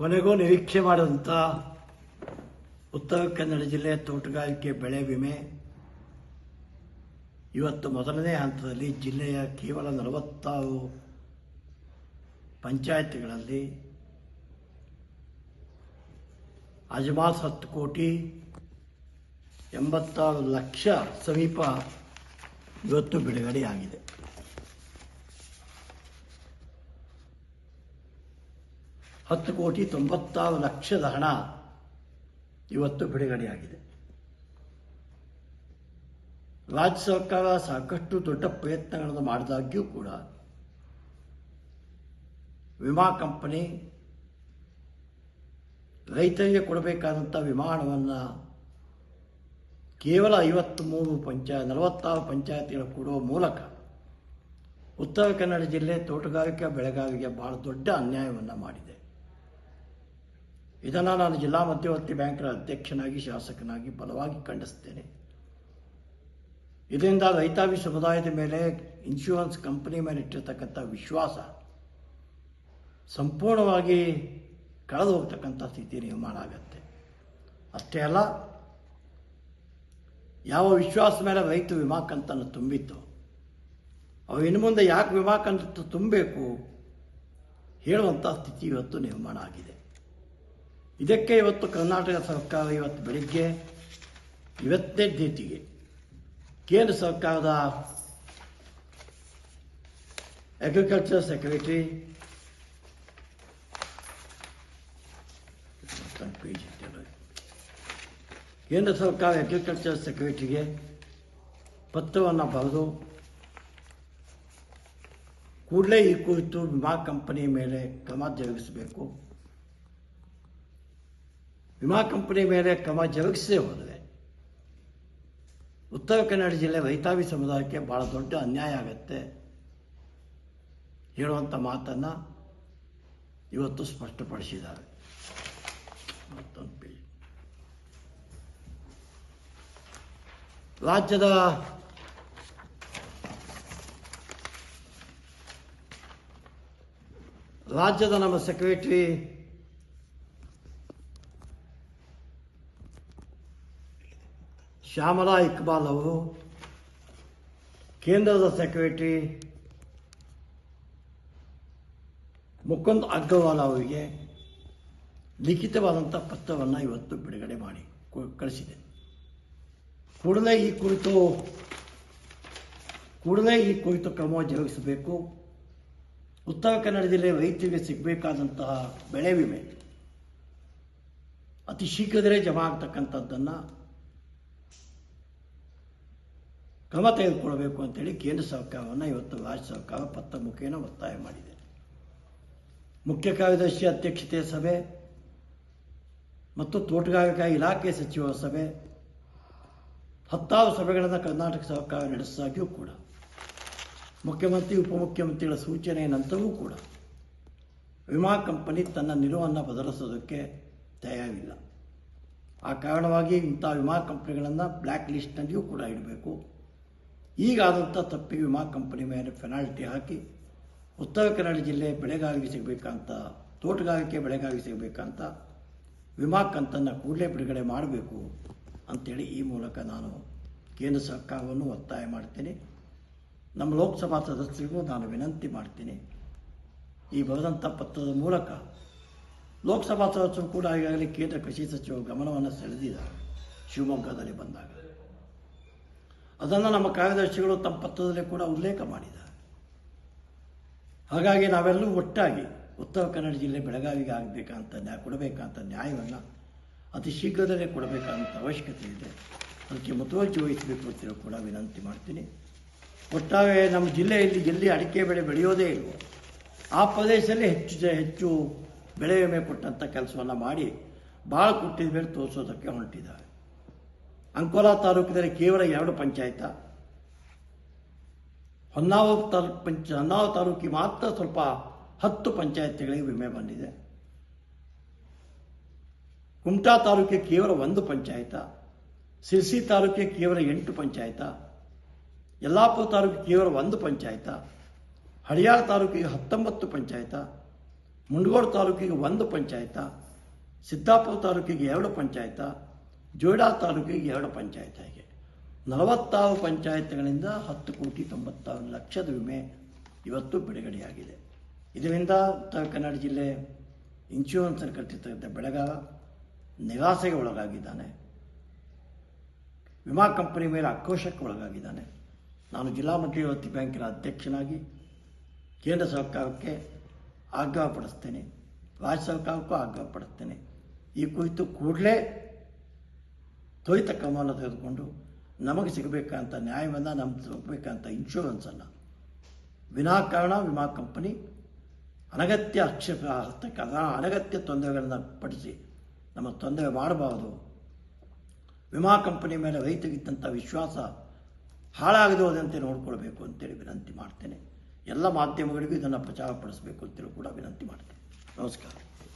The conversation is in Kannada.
ಕೊನೆಗೂ ನಿರೀಕ್ಷೆ ಮಾಡಿದಂಥ ಉತ್ತರ ಕನ್ನಡ ಜಿಲ್ಲೆ ತೋಟಗಾರಿಕೆ ಬೆಳೆ ವಿಮೆ ಇವತ್ತು ಮೊದಲನೇ ಹಂತದಲ್ಲಿ ಜಿಲ್ಲೆಯ ಕೇವಲ 46 ಪಂಚಾಯತ್ಗಳಲ್ಲಿ ಅಜಮಾಸ್ 10 ಕೋಟಿ 86 ಲಕ್ಷ ಸಮೀಪ ಇವತ್ತು ಬಿಡುಗಡೆಯಾಗಿದೆ. $10 ಕೋಟಿ 96 ಲಕ್ಷದ ಹಣ ಇವತ್ತು ಬಿಡುಗಡೆಯಾಗಿದೆ. ರಾಜ್ಯ ಸರ್ಕಾರ ಸಾಕಷ್ಟು ದೊಡ್ಡ ಪ್ರಯತ್ನಗಳನ್ನು ಮಾಡಿದಾಗ್ಯೂ ಕೂಡ ವಿಮಾ ಕಂಪನಿ ರೈತರಿಗೆ ಕೊಡಬೇಕಾದಂಥ ವಿಮಾ ಹಣವನ್ನು ಕೇವಲ 46 ಪಂಚಾಯತಿಗಳು ಕೊಡುವ ಮೂಲಕ ಉತ್ತರ ಕನ್ನಡ ಜಿಲ್ಲೆ ತೋಟಗಾರಿಕಾ ಬೆಳೆಗಾರರಿಗೆ ಬಹಳ ದೊಡ್ಡ ಅನ್ಯಾಯವನ್ನು ಮಾಡಿದೆ. ಇದನ್ನು ನಾನು ಜಿಲ್ಲಾ ಮಧ್ಯವರ್ತಿ ಬ್ಯಾಂಕ್ನ ಅಧ್ಯಕ್ಷನಾಗಿ ಶಾಸಕನಾಗಿ ಬಲವಾಗಿ ಖಂಡಿಸ್ತೇನೆ. ಇದರಿಂದ ರೈತಾಪಿ ಸಮುದಾಯದ ಮೇಲೆ ಇನ್ಶೂರೆನ್ಸ್ ಕಂಪನಿ ಮೇಲೆ ಇಟ್ಟಿರ್ತಕ್ಕಂಥ ವಿಶ್ವಾಸ ಸಂಪೂರ್ಣವಾಗಿ ಕಳೆದು ಹೋಗ್ತಕ್ಕಂಥ ಸ್ಥಿತಿ ನಿರ್ಮಾಣ ಆಗುತ್ತೆ. ಅಷ್ಟೇ ಅಲ್ಲ, ಯಾವ ವಿಶ್ವಾಸ ಮೇಲೆ ರೈತ ವಿಮಾ ಕಂತನ್ನು ತುಂಬಿತ್ತು ಅವು ಇನ್ನು ಮುಂದೆ ಯಾಕೆ ವಿಮಾ ಕಂತು ತುಂಬಬೇಕು ಹೇಳುವಂಥ ಸ್ಥಿತಿ ಇವತ್ತು ನಿರ್ಮಾಣ ಆಗಿದೆ. ಇದಕ್ಕೆ ಇವತ್ತು ಕರ್ನಾಟಕ ಸರ್ಕಾರ ಇವತ್ತು ಬೆಳಿಗ್ಗೆ 28ನೇ ಡೇಟಿಗೆ ಕೇಂದ್ರ ಸರ್ಕಾರದ ಅಗ್ರಿಕಲ್ಚರ್ ಸೆಕ್ರೆಟರಿ ಕೇಂದ್ರ ಸರ್ಕಾರ ಅಗ್ರಿಕಲ್ಚರ್ ಸೆಕ್ರೆಟರಿಗೆ ಪತ್ರವನ್ನು ಬರೆದು ಕೂಡಲೇ ಈ ಕುರಿತು ವಿಮಾ ಕಂಪನಿ ಮೇಲೆ ಕ್ರಮ ಜರುಗಿಸಬೇಕು. ವಿಮಾ ಕಂಪನಿ ಮೇಲೆ ಕ್ರಮ ಜರುಗಿಸದೇ ಹೋದರೆ ಉತ್ತರ ಕನ್ನಡ ಜಿಲ್ಲೆ ರೈತಾಪಿ ಸಮುದಾಯಕ್ಕೆ ಭಾಳ ದೊಡ್ಡ ಅನ್ಯಾಯ ಆಗುತ್ತೆ ಹೇಳುವಂಥ ಮಾತನ್ನು ಇವತ್ತು ಸ್ಪಷ್ಟಪಡಿಸಿದ್ದಾರೆ. ಮತ್ತೊಂದು ಪೇಜ್. ರಾಜ್ಯದ ನಮ್ಮ ಸೆಕ್ರೆಟರಿ ಶ್ಯಾಮಲಾ ಇಕ್ಬಾಲ್ ಅವರು ಕೇಂದ್ರದ ಸೆಕ್ರೆಟರಿ ಮುಕುಂದ್ ಅಗ್ರವಾಲ್ ಅವರಿಗೆ ಲಿಖಿತವಾದಂಥ ಪತ್ರವನ್ನು ಇವತ್ತು ಬಿಡುಗಡೆ ಮಾಡಿ ಕಳಿಸಿದೆ. ಕೂಡಲೇ ಈ ಕುರಿತು ಕ್ರಮ ಜರುಗಿಸಬೇಕು. ಉತ್ತರ ಕನ್ನಡ ಜಿಲ್ಲೆ ರೈತರಿಗೆ ಸಿಗಬೇಕಾದಂತಹ ಬೆಳೆ ವಿಮೆ ಅತಿ ಶೀಘ್ರದಲ್ಲೇ ಜಮಾ ಆಗ್ತಕ್ಕಂಥದ್ದನ್ನು ಕ್ರಮ ತೆಗೆದುಕೊಳ್ಳಬೇಕು ಅಂತೇಳಿ ಕೇಂದ್ರ ಸರ್ಕಾರವನ್ನು ಇವತ್ತು ರಾಜ್ಯ ಸರ್ಕಾರ ಪತ್ರ ಮುಖೇನ ಒತ್ತಾಯ ಮಾಡಿದೆ. ಮುಖ್ಯ ಕಾರ್ಯದರ್ಶಿ ಅಧ್ಯಕ್ಷತೆಯ ಸಭೆ ಮತ್ತು ತೋಟಗಾರಿಕಾ ಇಲಾಖೆ ಸಚಿವರ ಸಭೆ 10 ಸಭೆಗಳನ್ನು ಕರ್ನಾಟಕ ಸರ್ಕಾರ ನಡೆಸಿದಾಗ್ಯೂ ಕೂಡ ಮುಖ್ಯಮಂತ್ರಿ ಉಪಮುಖ್ಯಮಂತ್ರಿಗಳ ಸೂಚನೆಯ ನಂತರವೂ ಕೂಡ ವಿಮಾ ಕಂಪನಿ ತನ್ನ ನಿಲುವನ್ನು ಬದಲಿಸೋದಕ್ಕೆ ತಯಾರಿಲ್ಲ. ಆ ಕಾರಣವಾಗಿ ಇಂಥ ವಿಮಾ ಕಂಪನಿಗಳನ್ನು ಬ್ಲ್ಯಾಕ್ ಲಿಸ್ಟ್ನಲ್ಲಿಯೂ ಕೂಡ ಇಡಬೇಕು. ಈಗಾದಂಥ ತಪ್ಪಿಗೆ ವಿಮಾ ಕಂಪನಿ ಮೇಲೆ ಪೆನಾಲ್ಟಿ ಹಾಕಿ ಉತ್ತರ ಕನ್ನಡ ಜಿಲ್ಲೆ ಬೆಳೆಗಾರರಿಗೆ ಸಿಗಬೇಕಂತ ತೋಟಗಾರಿಕೆ ಬೆಳೆಗಾರರಿಗೆ ಸಿಗಬೇಕಂತ ವಿಮಾ ಕಂತನ್ನು ಕೂಡಲೇ ಬಿಡುಗಡೆ ಮಾಡಬೇಕು ಅಂಥೇಳಿ ಈ ಮೂಲಕ ನಾನು ಕೇಂದ್ರ ಸರ್ಕಾರವನ್ನು ಒತ್ತಾಯ ಮಾಡ್ತೀನಿ. ನಮ್ಮ ಲೋಕಸಭಾ ಸದಸ್ಯರಿಗೂ ನಾನು ವಿನಂತಿ ಮಾಡ್ತೀನಿ. ಈ ಬರೆದಂಥ ಪತ್ರದ ಮೂಲಕ ಲೋಕಸಭಾ ಸದಸ್ಯರು ಕೂಡ ಈಗಾಗಲೇ ಕೇಂದ್ರ ಕೃಷಿ ಸಚಿವರು ಗಮನವನ್ನು ಸೆಳೆದಿದ್ದಾರೆ. ಶಿವಮೊಗ್ಗದಲ್ಲಿ ಬಂದಾಗ ಅದನ್ನು ನಮ್ಮ ಕಾರ್ಯದರ್ಶಿಗಳು ತಮ್ಮ ಪತ್ರದಲ್ಲಿ ಕೂಡ ಉಲ್ಲೇಖ ಮಾಡಿದ್ದಾರೆ. ಹಾಗಾಗಿ ನಾವೆಲ್ಲರೂ ಒಟ್ಟಾಗಿ ಉತ್ತರ ಕನ್ನಡ ಜಿಲ್ಲೆ ಬೆಳಗಾವಿಗೆ ಕೊಡಬೇಕಂತ ನ್ಯಾಯವನ್ನು ಅತಿ ಶೀಘ್ರದಲ್ಲೇ ಕೊಡಬೇಕಂತ ಅವಶ್ಯಕತೆ ಇದೆ. ಅದಕ್ಕೆ ಮುತುವರ್ಜಿ ವಹಿಸಬೇಕು ಅಂತ ಕೂಡ ವಿನಂತಿ ಮಾಡ್ತೀನಿ. ಒಟ್ಟಾರೆ ನಮ್ಮ ಜಿಲ್ಲೆಯಲ್ಲಿ ಎಲ್ಲಿ ಅಡಿಕೆ ಬೆಳೆ ಬೆಳೆಯೋದೇ ಇಲ್ವೋ ಆ ಪ್ರದೇಶದಲ್ಲಿ ಹೆಚ್ಚು ಬೆಳೆ ವಿಮೆ ಕೊಟ್ಟಂಥ ಕೆಲಸವನ್ನು ಮಾಡಿ ಭಾಳ ಕೊಟ್ಟಿದ ಮೇಲೆ ತೋರಿಸೋದಕ್ಕೆ ಹೊರಟಿದ್ದಾರೆ. ಅಂಕೋಲಾ ತಾಲೂಕಿನಲ್ಲಿ ಕೇವಲ 2 ಪಂಚಾಯತ, ಹೊನ್ನಾವರ ತಾಲೂಕಿಗೆ ಮಾತ್ರ ಸ್ವಲ್ಪ 10 ಪಂಚಾಯತ್ಗಳಿಗೆ ವಿಮೆ ಬಂದಿದೆ. ಕುಮಟಾ ತಾಲೂಕಿಗೆ ಕೇವಲ 1 ಪಂಚಾಯತ, ಸಿರ್ಸಿ ತಾಲೂಕಿಗೆ ಕೇವಲ 8 ಪಂಚಾಯತ, ಯಲ್ಲಾಪುರ ತಾಲೂಕಿಗೆ ಕೇವಲ 1 ಪಂಚಾಯತ, ಹಳಿಯಾಳ ತಾಲೂಕಿಗೆ 19 ಪಂಚಾಯತ, ಮುಂಡಗೋಡು ತಾಲೂಕಿಗೆ 1 ಪಂಚಾಯತ, ಸಿದ್ದಾಪುರ ತಾಲೂಕಿಗೆ 2 ಪಂಚಾಯತ, ಜೋಯಿಡಾ ತಾಲೂಕಿಗೆ 2 ಪಂಚಾಯತ. ಹೀಗೆ 46 ಪಂಚಾಯತ್ಗಳಿಂದ 10,96,00,000 ವಿಮೆ ಇವತ್ತು ಬಿಡುಗಡೆಯಾಗಿದೆ. ಇದರಿಂದ ಉತ್ತರ ಕನ್ನಡ ಜಿಲ್ಲೆ ಇನ್ಶೂರೆನ್ಸ್ ಕಟ್ಟಿರ್ತಕ್ಕಂಥ ಬೆಳೆಗಾರ ನಿರಾಸೆಗೆ ಒಳಗಾಗಿದ್ದಾನೆ, ವಿಮಾ ಕಂಪನಿ ಮೇಲೆ ಆಕ್ರೋಶಕ್ಕೆ ಒಳಗಾಗಿದ್ದಾನೆ. ನಾನು ಜಿಲ್ಲಾ ಮಧ್ಯವರ್ತಿ ಬ್ಯಾಂಕಿನ ಅಧ್ಯಕ್ಷನಾಗಿ ಕೇಂದ್ರ ಸರ್ಕಾರಕ್ಕೆ ಆಗ್ರಹಪಡಿಸ್ತೇನೆ, ರಾಜ್ಯ ಸರ್ಕಾರಕ್ಕೂ ಆಗ್ರಹಪಡಿಸ್ತೇನೆ. ಈ ಕುರಿತು ಕೂಡಲೇ ತ್ವರಿತ ಕ್ರಮವನ್ನು ತೆಗೆದುಕೊಂಡು ನಮಗೆ ಸಿಗಬೇಕಂತ ನ್ಯಾಯವನ್ನು, ನಮಗೆ ಸಿಗಬೇಕಂತ ಇನ್ಶೂರೆನ್ಸನ್ನು ವಿನಾಕಾರಣ ವಿಮಾ ಕಂಪನಿ ಅನಗತ್ಯ ಅನಗತ್ಯ ತೊಂದರೆಗಳನ್ನು ಪಡಿಸಿ ನಮಗೆ ತೊಂದರೆ ಮಾಡಬಾರದು. ವಿಮಾ ಕಂಪನಿ ಮೇಲೆ ರೈತರಿಗಿದ್ದಂಥ ವಿಶ್ವಾಸ ಹಾಳಾಗದಂತೆ ನೋಡಿಕೊಳ್ಬೇಕು ಅಂತೇಳಿ ವಿನಂತಿ ಮಾಡ್ತೇನೆ. ಎಲ್ಲ ಮಾಧ್ಯಮಗಳಿಗೂ ಇದನ್ನು ಪ್ರಚಾರಪಡಿಸಬೇಕು ಅಂತೇಳಿ ಕೂಡ ವಿನಂತಿ ಮಾಡ್ತೇನೆ. ನಮಸ್ಕಾರ.